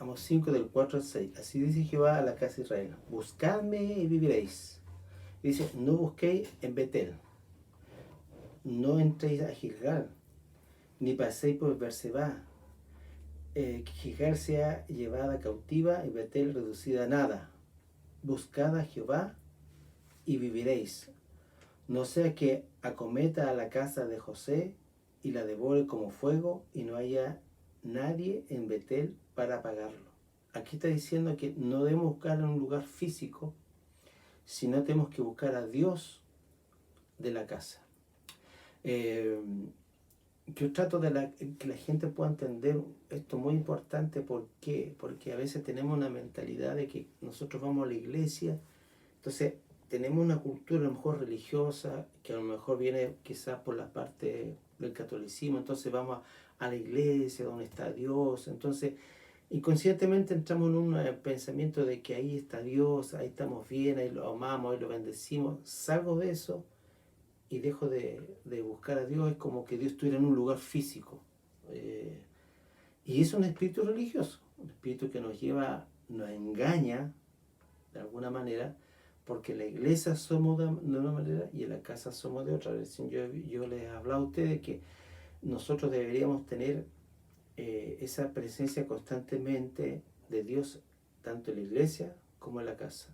Amos 5 del 4 al 6. Así dice Jehová a la casa de Israel: buscadme y viviréis. Dice: no busquéis en Betel, no entréis a Gilgal, ni paséis por Berseba. Que Gilgal sea llevada cautiva y Betel reducida a nada. Buscad a Jehová y viviréis. No sea que acometa a la casa de José y la devore como fuego, y no haya nadie en Betel para apagarlo. Aquí está diciendo que no debemos buscar en un lugar físico, sino tenemos que buscar a Dios de la casa. Yo trato de que la gente pueda entender esto muy importante. ¿Por qué? Porque a veces tenemos una mentalidad de que nosotros vamos a la iglesia, entonces tenemos una cultura a lo mejor religiosa, que a lo mejor viene quizás por la parte del catolicismo, entonces vamos a la iglesia donde está Dios, entonces inconscientemente entramos en un pensamiento de que ahí está Dios, ahí estamos bien, ahí lo amamos, ahí lo bendecimos. Salgo de eso y dejo de buscar a Dios, es como que Dios estuviera en un lugar físico. Y es un espíritu religioso, un espíritu que nos lleva, nos engaña de alguna manera, porque en la iglesia somos de una manera y en la casa somos de otra. Yo les he hablado a ustedes que nosotros deberíamos tener esa presencia constantemente de Dios, tanto en la iglesia como en la casa.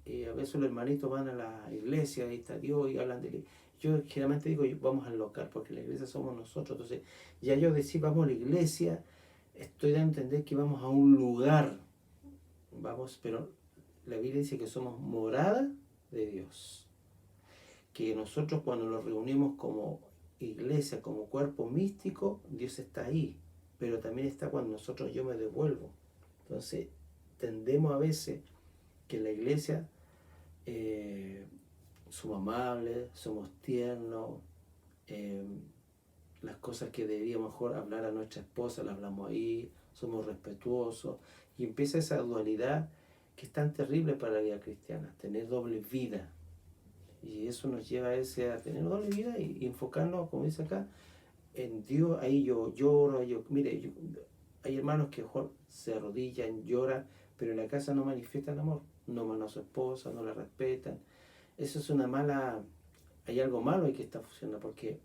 A veces los hermanitos van a la iglesia, ahí está Dios y hablan de él. Yo generalmente digo, vamos al local, porque la iglesia somos nosotros. Entonces, ya yo decir vamos a la iglesia, estoy dando a entender que vamos a un lugar, vamos, pero la Biblia dice que somos morada de Dios. Que nosotros cuando nos reunimos como iglesia, como cuerpo místico, Dios está ahí. Pero también está cuando yo me devuelvo. Entonces, tendemos a veces que en la iglesia somos amables, somos tiernos, las cosas que deberíamos mejor hablar a nuestra esposa las hablamos ahí, somos respetuosos, y empieza esa dualidad que es tan terrible para la vida cristiana, tener doble vida. Y eso nos lleva a tener doble vida y enfocarnos, como dice acá, en Dios. Ahí yo lloro, hay hermanos que mejor se arrodillan, lloran, pero en la casa no manifiestan amor, no aman a su esposa, no la respetan. Eso es hay algo malo ahí que está funcionando, porque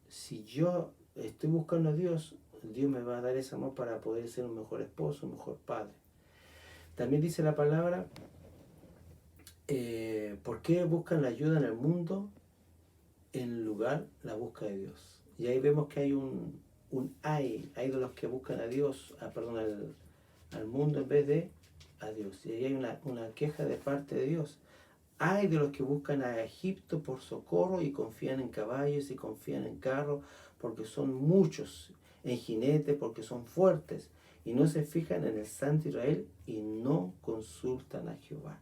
si yo estoy buscando a Dios, Dios me va a dar ese amor para poder ser un mejor esposo, un mejor padre. También dice la palabra, ¿por qué buscan la ayuda en el mundo? En lugar la busca de Dios. Y ahí vemos que hay hay de los que buscan a Dios, al mundo en vez de a Dios. Y ahí hay una queja de parte de Dios. Hay de los que buscan a Egipto por socorro y confían en caballos y confían en carros, porque son muchos, en jinetes porque son fuertes, y no se fijan en el Santo Israel y no consultan a Jehová.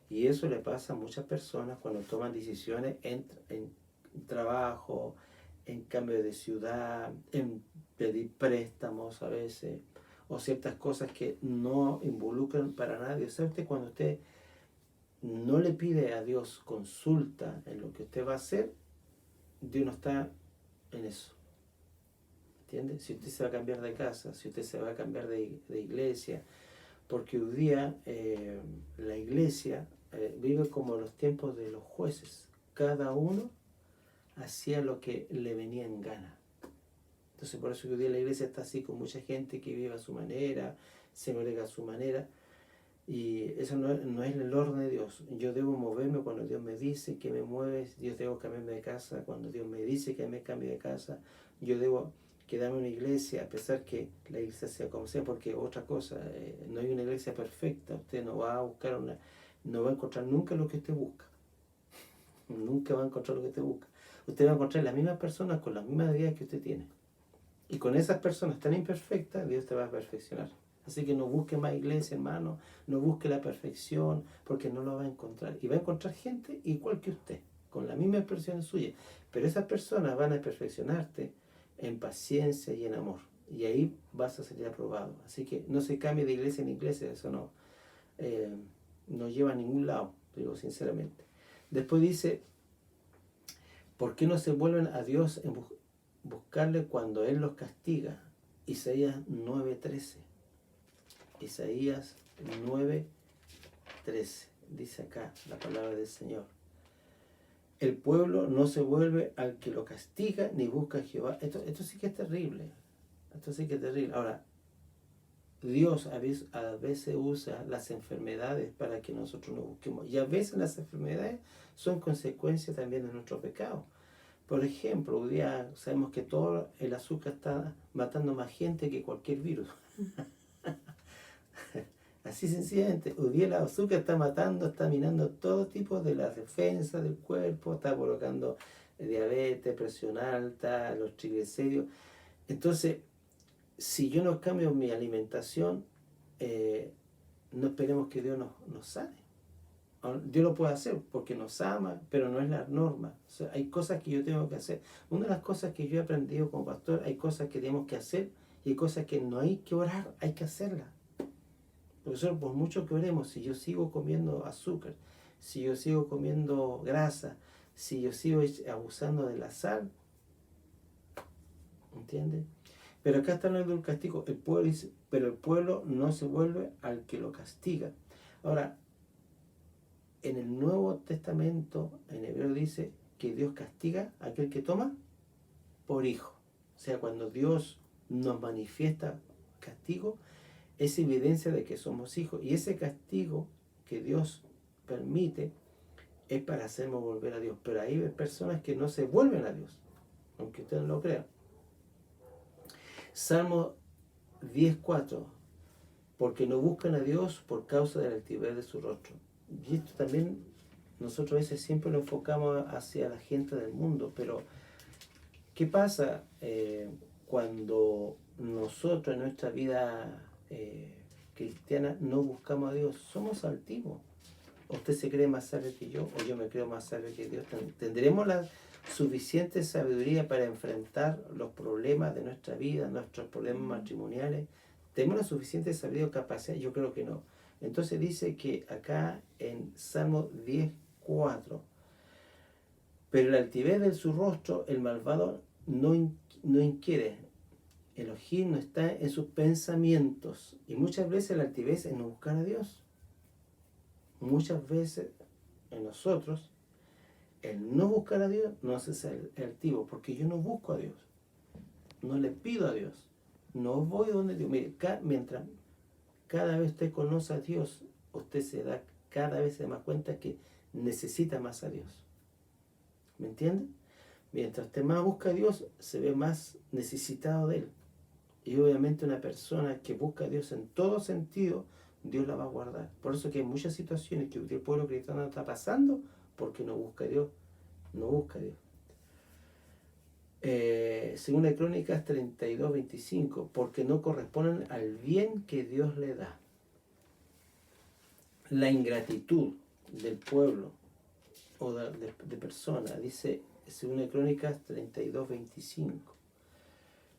Y eso le pasa a muchas personas cuando toman decisiones en trabajo, en cambio de ciudad, en pedir préstamos a veces, o ciertas cosas que no involucran para nadie. O sea, cuando usted no le pide a Dios consulta en lo que usted va a hacer, Dios no está en eso. ¿Entiende? Si usted se va a cambiar de casa, si usted se va a cambiar de iglesia, porque hoy día la iglesia vive como los tiempos de los jueces. Cada uno hacía lo que le venía en gana. Entonces por eso que hoy día la iglesia está así, con mucha gente que vive a su manera, se congrega a su manera. Y eso no es el orden de Dios. Yo debo moverme cuando Dios me dice que me mueves. Dios debo cambiarme de casa cuando Dios me dice que me cambie de casa. Yo debo quedarme en una iglesia, a pesar que la iglesia sea como sea, porque otra cosa, no hay una iglesia perfecta. Usted no va a buscar no va a encontrar nunca lo que usted busca. Nunca va a encontrar lo que usted busca. Usted va a encontrar las mismas personas con las mismas ideas que usted tiene. Y con esas personas tan imperfectas, Dios te va a perfeccionar. Así que no busque más iglesia, hermano, no busque la perfección, porque no lo va a encontrar. Y va a encontrar gente igual que usted, con la misma expresión suya. Pero esas personas van a perfeccionarte en paciencia y en amor. Y ahí vas a salir aprobado. Así que no se cambie de iglesia en iglesia, eso no lleva a ningún lado, digo sinceramente. Después dice, ¿por qué no se vuelven a Dios en buscarle cuando Él los castiga? Isaías 9:13. Isaías 9:13. Dice acá la palabra del Señor. El pueblo no se vuelve al que lo castiga, ni busca a Jehová. Esto sí que es terrible. Esto sí que es terrible. Ahora, Dios a veces usa las enfermedades para que nosotros nos busquemos. Y a veces las enfermedades son consecuencias también de nuestro pecado. Por ejemplo, hoy día sabemos que todo el azúcar está matando más gente que cualquier virus. Así sencillamente, hoy día el azúcar está matando, está minando todo tipo de las defensas del cuerpo, está provocando diabetes, presión alta, los triglicéridos. Entonces, si yo no cambio mi alimentación, no esperemos que Dios nos sane. Dios lo puede hacer porque nos ama, pero no es la norma. O sea, hay cosas que yo tengo que hacer. Una de las cosas que yo he aprendido como pastor, hay cosas que tenemos que hacer y hay cosas que no hay que orar, hay que hacerlas. Profesor, por mucho que oremos, si yo sigo comiendo azúcar, si yo sigo comiendo grasa, si yo sigo abusando de la sal, ¿entiendes? Pero acá está hablando del castigo. El pueblo dice, pero el pueblo no se vuelve al que lo castiga. Ahora, en el Nuevo Testamento, en hebreo dice que Dios castiga a aquel que toma por hijo. O sea, cuando Dios nos manifiesta castigo, es evidencia de que somos hijos. Y ese castigo que Dios permite es para hacernos volver a Dios. Pero hay personas que no se vuelven a Dios, aunque ustedes no lo crean. Salmo 10:4, porque no buscan a Dios por causa de la altivez de su rostro. Y esto también nosotros a veces siempre lo enfocamos hacia la gente del mundo, pero ¿qué pasa cuando nosotros en nuestra vida cristiana no buscamos a Dios? Somos altivos. ¿Usted se cree más sabio que yo o yo me creo más sabio que Dios? ¿Tendremos la suficiente sabiduría para enfrentar los problemas de nuestra vida, nuestros problemas matrimoniales? ¿Tenemos la suficiente sabiduría o capacidad? Yo creo que no. Entonces dice que acá en Salmo 10:4, pero la altivez de su rostro, el malvado no inquiere. Elohim no está en sus pensamientos. Y muchas veces la altivez es no buscar a Dios. Muchas veces en nosotros, el no buscar a Dios no hace ser altivo, porque yo no busco a Dios. No le pido a Dios. No voy donde Dios. Mire, mientras cada vez usted conoce a Dios, usted cada vez se da más cuenta que necesita más a Dios. ¿Me entiende? Mientras usted más busca a Dios, se ve más necesitado de Él. Y obviamente una persona que busca a Dios en todo sentido, Dios la va a guardar. Por eso que hay muchas situaciones que el pueblo cristiano está pasando porque no busca a Dios. No busca a Dios. Según la Crónicas 32:25, porque no corresponden al bien que Dios le da. La ingratitud del pueblo o de personas, dice según la Crónicas 32:25.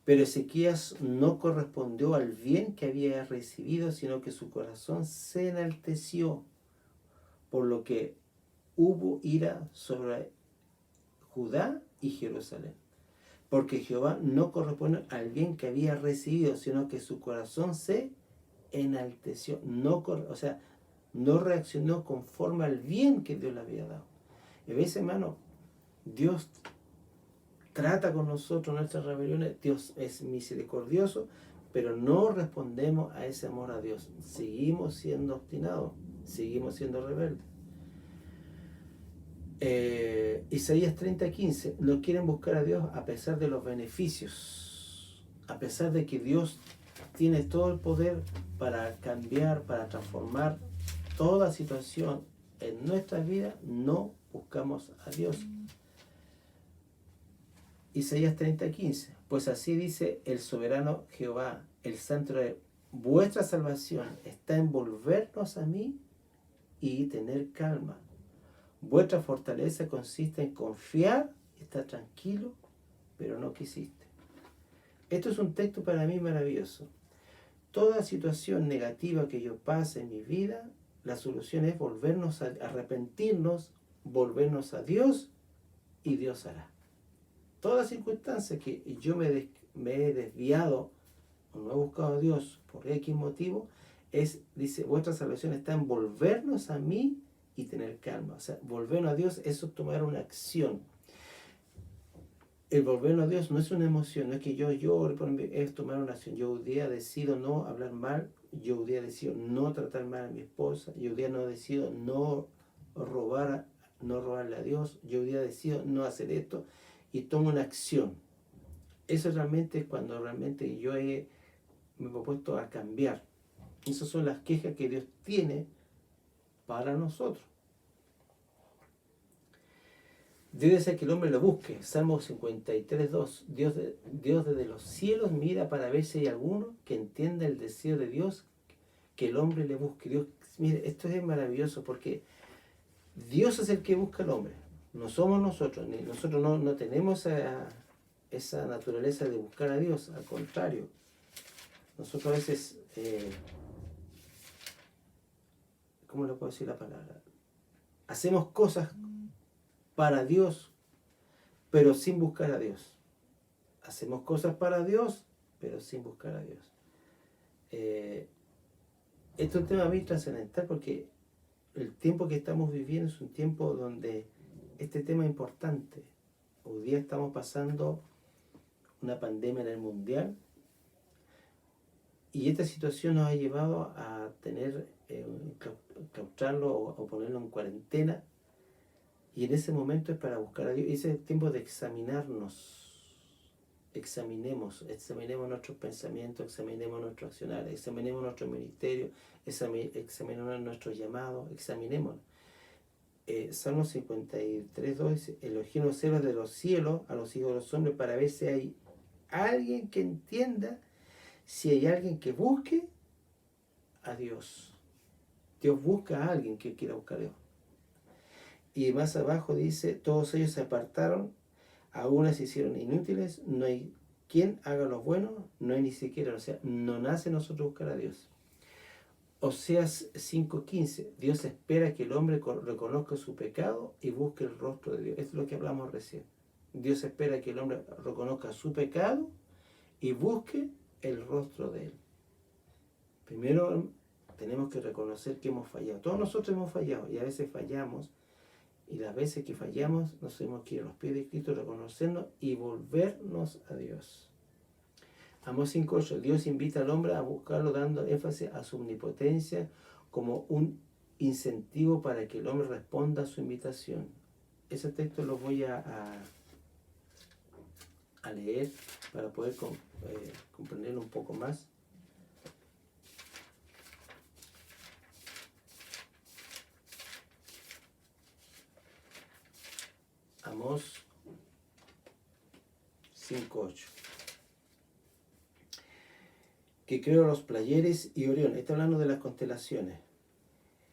Pero Ezequías no correspondió al bien que había recibido, sino que su corazón se enalteció, por lo que hubo ira sobre Judá y Jerusalén. Porque Jehová no corresponde al bien que había recibido, sino que su corazón se enalteció. No reaccionó conforme al bien que Dios le había dado. Y a veces, hermano, Dios trata con nosotros nuestras rebeliones. Dios es misericordioso, pero no respondemos a ese amor a Dios. Seguimos siendo obstinados, seguimos siendo rebeldes. Isaías 30:15, no quieren buscar a Dios a pesar de los beneficios, a pesar de que Dios tiene todo el poder para cambiar, para transformar toda situación en nuestra vida. No buscamos a Dios. Isaías 30:15, pues así dice el soberano Jehová, el santo de vuestra salvación está en volvernos a mí y tener calma. Vuestra fortaleza consiste en confiar, estar tranquilo, pero no quisiste. Esto es un texto para mí maravilloso. Toda situación negativa que yo pase en mi vida, la solución es volvernos a arrepentirnos, volvernos a Dios y Dios hará. Toda circunstancia que yo me he desviado o no he buscado a Dios por X motivo, dice, vuestra salvación está en volvernos a mí y tener calma. O sea, volvernos a Dios, eso es tomar una acción. El volvernos a Dios no es una emoción, no es que yo llore, es tomar una acción. Yo un día decido no hablar mal, yo un día decido no tratar mal a mi esposa, yo un día no decido no robarle a Dios, yo un día decido no hacer esto y tomo una acción. Eso realmente es cuando realmente yo me he propuesto a cambiar. Esas son las quejas que Dios tiene para nosotros. Dios desea que el hombre lo busque. Salmo 53:2. Dios desde los cielos mira para ver si hay alguno que entienda el deseo de Dios, que el hombre le busque. Dios, mire, esto es maravilloso porque Dios es el que busca al hombre. No somos nosotros. Nosotros no tenemos esa naturaleza de buscar a Dios. Al contrario, nosotros a veces, ¿cómo le puedo decir la palabra? Hacemos cosas para Dios, pero sin buscar a Dios. Hacemos cosas para Dios, pero sin buscar a Dios. Esto es un tema muy trascendental porque el tiempo que estamos viviendo es un tiempo donde este tema es importante. Hoy día estamos pasando una pandemia en el mundial y esta situación nos ha llevado a tener, claustrarlo o ponerlo en cuarentena. Y en ese momento es para buscar a Dios. Y ese es el tiempo de examinarnos. Examinemos nuestros pensamientos, examinemos nuestros accionarios, examinemos nuestro ministerio, examinemos nuestros llamados, examinemos. Salmo 53:2 dice, elogié los celos de los cielos a los hijos de los hombres para ver si hay alguien que entienda, si hay alguien que busque a Dios. Dios busca a alguien que quiera buscar a Dios. Y más abajo dice, todos ellos se apartaron, algunas se hicieron inútiles, no hay quien haga lo bueno, no hay ni siquiera, o sea, no nace nosotros buscar a Dios. Oseas 5:15, Dios espera que el hombre reconozca su pecado y busque el rostro de Dios. Esto es lo que hablamos recién. Dios espera que el hombre reconozca su pecado y busque el rostro de Él. Primero tenemos que reconocer que hemos fallado. Todos nosotros hemos fallado y a veces fallamos. Y las veces que fallamos, nos tenemos que ir a los pies de Cristo, reconocernos y volvernos a Dios. Amós 5:8. Dios invita al hombre a buscarlo dando énfasis a su omnipotencia como un incentivo para que el hombre responda a su invitación. Ese texto lo voy a leer para poder comprenderlo un poco más. Amós 5:8. Que creó los playeres y Orión. Está hablando de las constelaciones.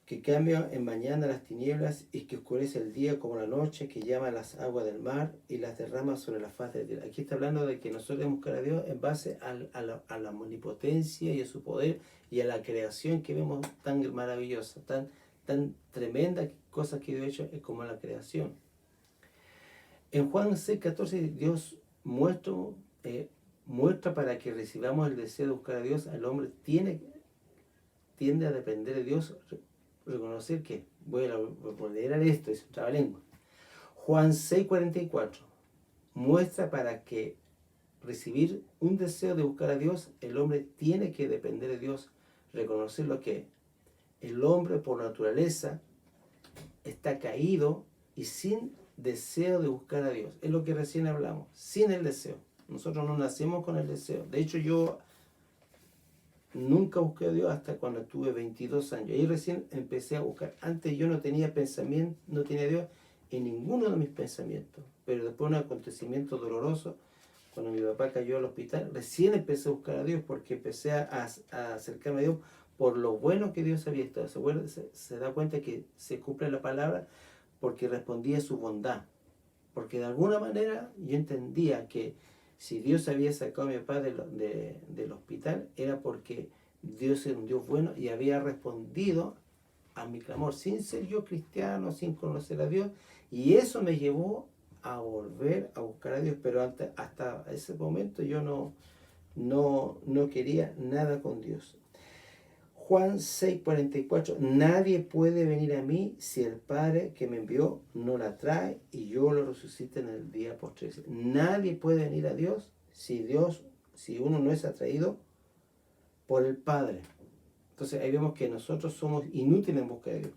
Que cambia en mañana las tinieblas y que oscurece el día como la noche, que llama las aguas del mar y las derrama sobre la faz de la tierra. Aquí está hablando de que nosotros debemos buscar a Dios en base a la omnipotencia y a su poder y a la creación que vemos tan maravillosa, tan tremenda, cosas que Dios ha hecho como la creación. En Juan 6:14 Dios muestra para que recibamos el deseo de buscar a Dios, al hombre tiende a depender de Dios, reconocer que, voy a leer esto, es un trabalengua. Juan 6:44 muestra para que recibir un deseo de buscar a Dios, el hombre tiene que depender de Dios, reconocer lo que el hombre por naturaleza está caído y sin deseo de buscar a Dios. Es lo que recién hablamos, sin el deseo. Nosotros no nacemos con el deseo. De hecho, yo nunca busqué a Dios hasta cuando tuve 22 años. Ahí recién empecé a buscar. Antes yo no tenía pensamiento, no tenía a Dios en ninguno de mis pensamientos. Pero después de un acontecimiento doloroso, cuando mi papá cayó al hospital, recién empecé a buscar a Dios porque empecé a acercarme a Dios por lo bueno que Dios había estado. Se da cuenta que se cumple la palabra porque respondía a su bondad. Porque de alguna manera yo entendía que si Dios había sacado a mi papá del hospital, era porque Dios era un Dios bueno y había respondido a mi clamor, sin ser yo cristiano, sin conocer a Dios. Y eso me llevó a volver a buscar a Dios. Pero hasta ese momento yo no quería nada con Dios. Juan 6:44, nadie puede venir a mí si el Padre que me envió no la trae y yo lo resucite en el día postrero. Nadie puede venir a Dios si uno no es atraído por el Padre. Entonces ahí vemos que nosotros somos inútiles en busca de Dios.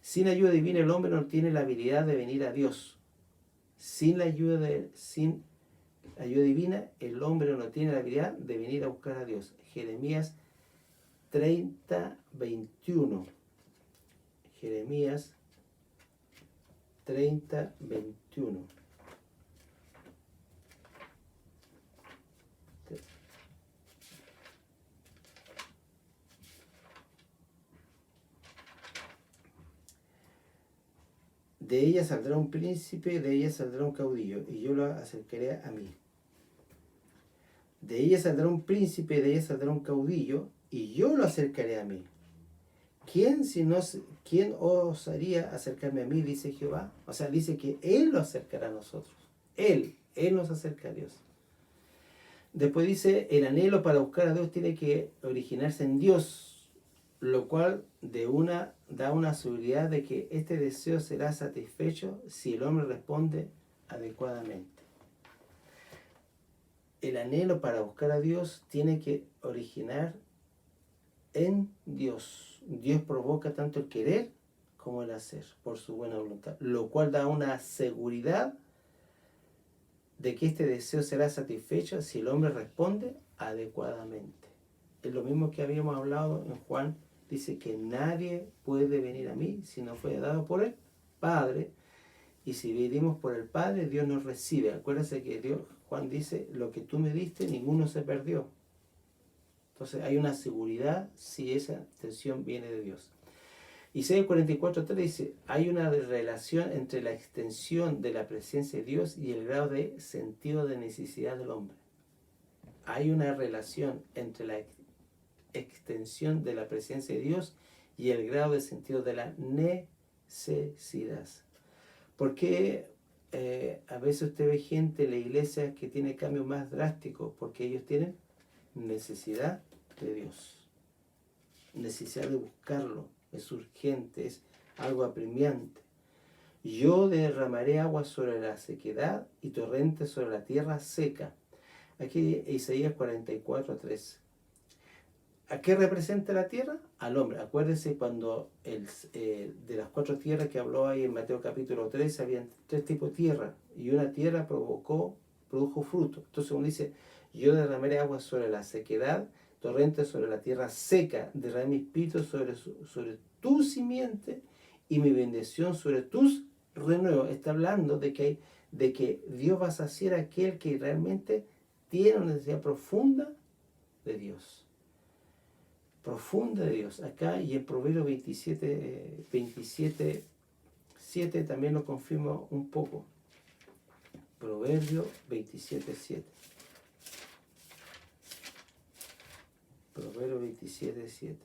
Sin ayuda divina el hombre no tiene la habilidad de venir a Dios. Sin ayuda divina el hombre no tiene la habilidad de venir a buscar a Dios. Jeremías 30:21. Jeremías 30:21. De ella saldrá un príncipe, de ella saldrá un caudillo, y yo lo acercaré a mí. De ella saldrá un príncipe, de ella saldrá un caudillo, y yo lo acercaré a mí. ¿Quién osaría acercarme a mí? Dice Jehová. O sea, dice que Él lo acercará a nosotros. Él nos acerca a Dios. Después dice, el anhelo para buscar a Dios tiene que originarse en Dios, lo cual da una seguridad de que este deseo será satisfecho si el hombre responde adecuadamente. El anhelo para buscar a Dios tiene que originar en Dios. Dios provoca tanto el querer como el hacer por su buena voluntad, lo cual da una seguridad de que este deseo será satisfecho si el hombre responde adecuadamente. Es lo mismo que habíamos hablado en Juan. Dice que nadie puede venir a mí si no fue dado por el Padre. Y si venimos por el Padre, Dios nos recibe. Acuérdense que Juan dice, lo que tú me diste, ninguno se perdió. Entonces hay una seguridad si esa atención viene de Dios. Isaías 44:3 dice, hay una relación entre la extensión de la presencia de Dios y el grado de sentido de necesidad del hombre. Hay una relación entre la extensión de la presencia de Dios y el grado de sentido de la necesidad. Porque a veces usted ve gente en la iglesia que tiene cambios más drásticos porque ellos tienen necesidad de Dios, necesidad de buscarlo, es urgente, es algo apremiante. Yo derramaré agua sobre la sequedad y torrentes sobre la tierra seca. Aquí Isaías 44:3. ¿A qué representa la tierra? Al hombre. Acuérdense cuando de las 4 tierras que habló ahí en Mateo capítulo 13, habían 3 tipos de tierra, y una tierra produjo fruto. Entonces uno dice, yo derramaré agua sobre la sequedad, torrentes sobre la tierra seca, derramé mi espíritu sobre tu simiente y mi bendición sobre tus renuevos. Está hablando de que Dios va a saciar a aquel que realmente tiene una necesidad profunda de Dios. Profunda de Dios. Acá y en Proverbios 27:7 también lo confirma un poco. Proverbios 27:7. Proverbios 27:7.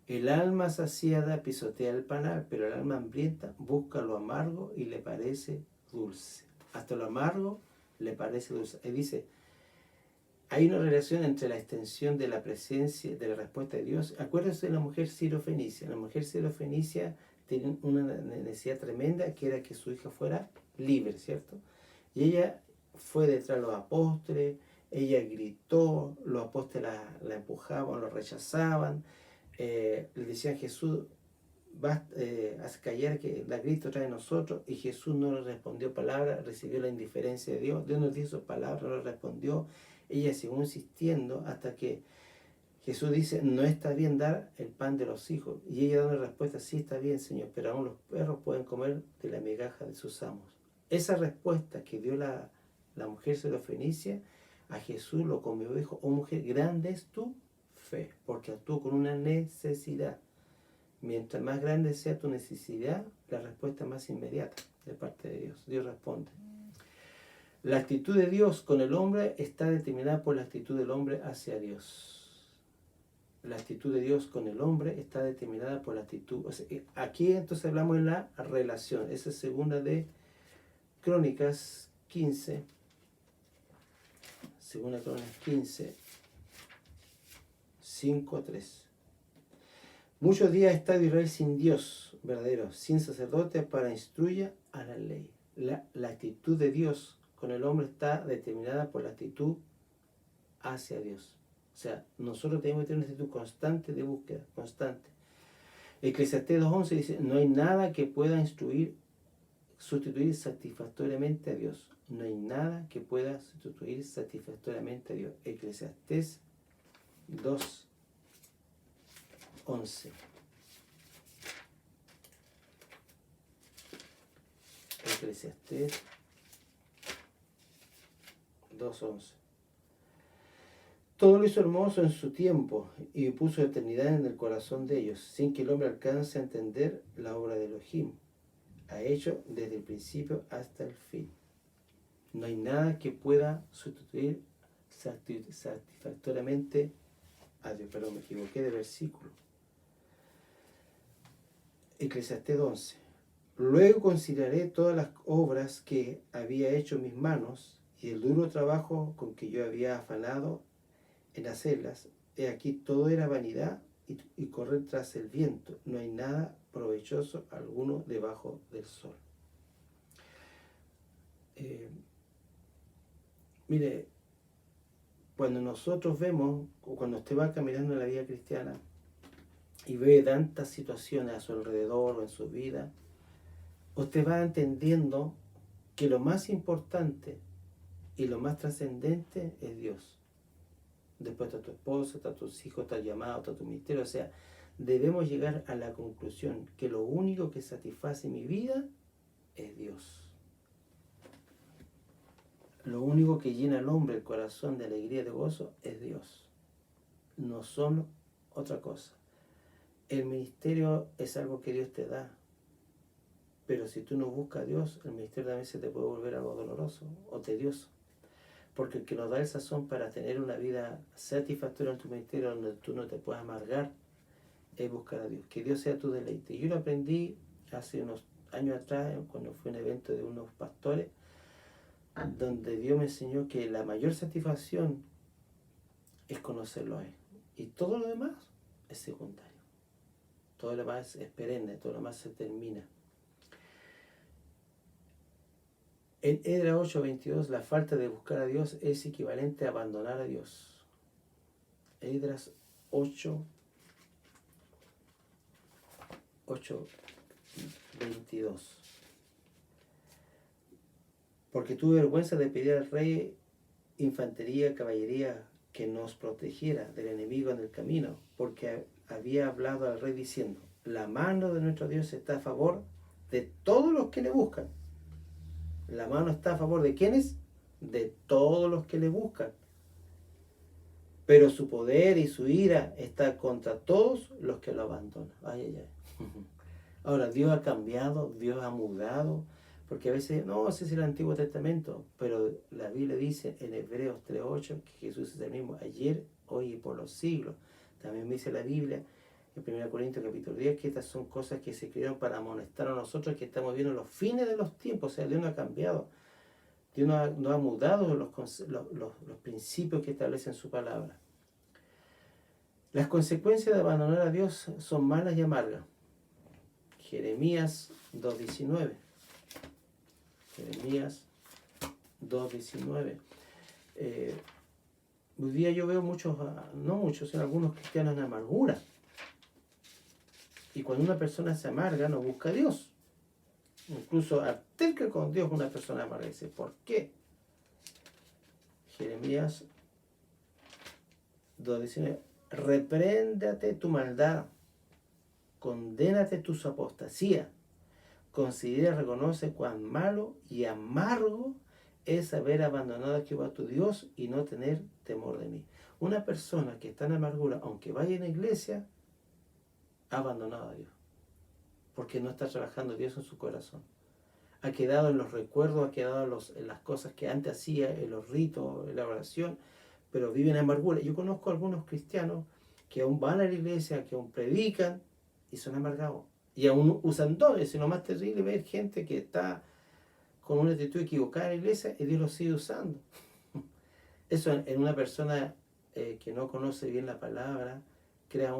El alma saciada pisotea el panal, pero el alma hambrienta busca lo amargo y le parece dulce. Hasta lo amargo le parece dulce. Y dice, hay una relación entre la extensión de la presencia, de la respuesta de Dios. Acuérdense de la mujer sirofenicia. La mujer sirofenicia tiene una necesidad tremenda, que era que su hija fuera libre, ¿cierto? Y ella fue detrás de los apóstoles, ella gritó, los apóstoles la empujaban, lo rechazaban, le decían, Jesús, haz callar que la grito trae a nosotros, y Jesús no le respondió palabra, recibió la indiferencia de Dios. Dios nos dijo palabra, no le respondió. Ella siguió insistiendo hasta que Jesús dice, no está bien dar el pan de los hijos. Y ella da una respuesta, sí está bien, Señor, pero aún los perros pueden comer de la migaja de sus amos. Esa respuesta que dio la mujer sirofenicia a Jesús lo conmovió y dijo, oh mujer, grande es tu fe, porque actuó con una necesidad. Mientras más grande sea tu necesidad, la respuesta es más inmediata de parte de Dios. Dios responde. La actitud de Dios con el hombre está determinada por la actitud del hombre hacia Dios. La actitud de Dios con el hombre está determinada por la actitud. O sea, aquí entonces hablamos de la relación. Esa es segunda de Crónicas 15. Segunda Crónicas 15, 5-3. Muchos días está Israel sin Dios verdadero, sin sacerdote para instruya a la ley. La actitud de Dios con el hombre está determinada por la actitud hacia Dios. O sea, nosotros tenemos que tener una actitud constante de búsqueda, constante. Eclesiastés 2:11 dice, no hay nada que pueda sustituir satisfactoriamente a Dios. No hay nada que pueda sustituir satisfactoriamente a Dios. Eclesiastés 2:11. Eclesiastés 2:11. Todo lo hizo hermoso en su tiempo y puso eternidad en el corazón de ellos, sin que el hombre alcance a entender la obra de Elohim. Ha hecho desde el principio hasta el fin. No hay nada que pueda sustituir satisfactoriamente a Dios. Perdón, me equivoqué de versículo. Eclesiastés 11. Luego consideraré todas las obras que había hecho mis manos y el duro trabajo con que yo había afanado en hacerlas. He aquí todo era vanidad y correr tras el viento. No hay nada provechoso alguno debajo del sol. Mire, cuando nosotros vemos, o cuando usted va caminando en la vida cristiana y ve tantas situaciones a su alrededor o en su vida, usted va entendiendo que lo más importante y lo más trascendente es Dios. Después está tu esposa, está tus hijos, está el llamado, está tu ministerio. O sea, debemos llegar a la conclusión que lo único que satisface mi vida es Dios. Lo único que llena al hombre el corazón de alegría y de gozo es Dios. No son otra cosa. El ministerio es algo que Dios te da. Pero si tú no buscas a Dios, el ministerio también se te puede volver algo doloroso o tedioso. Porque el que nos da el sazón para tener una vida satisfactoria en tu ministerio donde tú no te puedas amargar es buscar a Dios. Que Dios sea tu deleite. Yo lo aprendí hace unos años atrás cuando fue un evento de unos pastores donde Dios me enseñó que la mayor satisfacción es conocerlo a Él. Y todo lo demás es secundario. Todo lo demás es perenne, todo lo demás se termina. En Esdras 8:22, la falta de buscar a Dios es equivalente a abandonar a Dios. Esdras 8:22. Porque tuve vergüenza de pedir al rey infantería, caballería, que nos protegiera del enemigo en el camino, porque había hablado al rey diciendo, la mano de nuestro Dios está a favor de todos los que le buscan. La mano está a favor de ¿quiénes? De todos los que le buscan. Pero su poder y su ira está contra todos los que lo abandonan. Ay, ay, ay. Ahora, Dios ha cambiado, Dios ha mudado, porque a veces, no, ese es el Antiguo Testamento, pero la Biblia dice en Hebreos 3:8 que Jesús es el mismo ayer, hoy y por los siglos. También me dice la Biblia en 1 Corintios capítulo 10 que estas son cosas que se escribieron para amonestar a nosotros que estamos viendo los fines de los tiempos. O sea, Dios no ha cambiado, Dios no ha mudado los principios que establece en su palabra. Las consecuencias de abandonar a Dios son malas y amargas. Jeremías 2:19. Jeremías 2:19. Hoy día yo veo muchos, no muchos, sino algunos cristianos en amargura. Y cuando una persona se amarga, no busca a Dios. Incluso alterca con Dios una persona amarga. Dice, ¿por qué? Jeremías 2:19. Repréndate tu maldad, condénate tus apostasías, considera y reconoce cuán malo y amargo es haber abandonado a Jehová tu Dios y no tener temor de mí. Una persona que está en amargura, aunque vaya en la iglesia, ha abandonado a Dios, porque no está trabajando Dios en su corazón. Ha quedado en los recuerdos, ha quedado en las cosas que antes hacía, en los ritos, en la oración, pero viven en amargura. Yo conozco a algunos cristianos que aún van a la iglesia, que aún predican y son amargados. Y aún usan dones. Y lo más terrible es ver gente que está con una actitud equivocada en la iglesia y Dios lo sigue usando. Eso en una persona que no conoce bien la palabra crea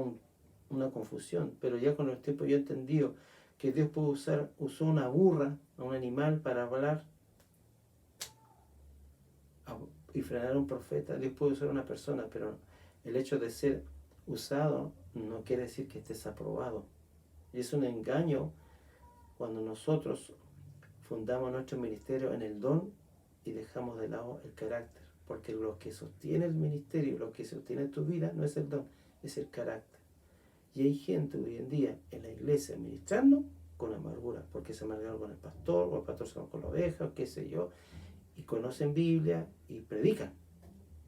una confusión, pero ya con el tiempo yo he entendido que Dios usó una burra, a un animal para hablar y frenar a un profeta. Dios puede usar a una persona, pero el hecho de ser usado no quiere decir que estés aprobado. Y es un engaño cuando nosotros fundamos nuestro ministerio en el don y dejamos de lado el carácter, porque lo que sostiene el ministerio, lo que sostiene tu vida no es el don, es el carácter. Y hay gente hoy en día en la iglesia ministrando con amargura, porque se amargaron con el pastor, o el pastor se va con la oveja, o qué sé yo, y conocen Biblia y predican.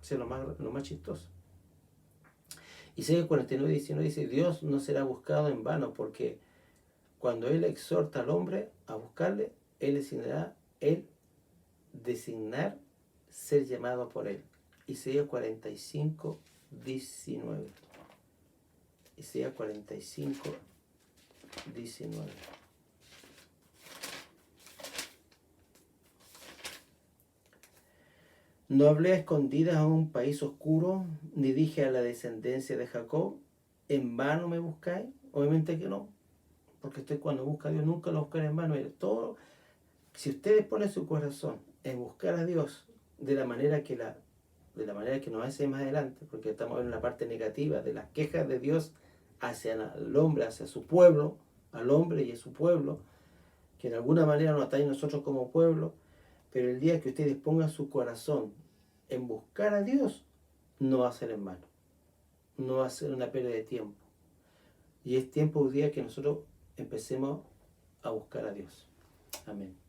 Eso es lo más chistoso. Y sigue 49:19 dice, Dios no será buscado en vano, porque cuando Él exhorta al hombre a buscarle, Él designar ser llamado por Él. Isaías 45:19. Isaías 45:19. No hablé a escondidas a un país oscuro, ni dije a la descendencia de Jacob, ¿en vano me buscáis? Obviamente que no, porque cuando busca a Dios nunca lo buscará en vano. Todo, si ustedes ponen su corazón en buscar a Dios de la manera que nos hace más adelante, porque estamos en la parte negativa de las quejas de Dios hacia el hombre, hacia su pueblo, al hombre y a su pueblo, que en alguna manera nos atañe a nosotros como pueblo, pero el día que ustedes pongan su corazón en buscar a Dios, no va a ser en vano, no va a ser una pérdida de tiempo. Y es tiempo hoy día que nosotros empecemos a buscar a Dios. Amén.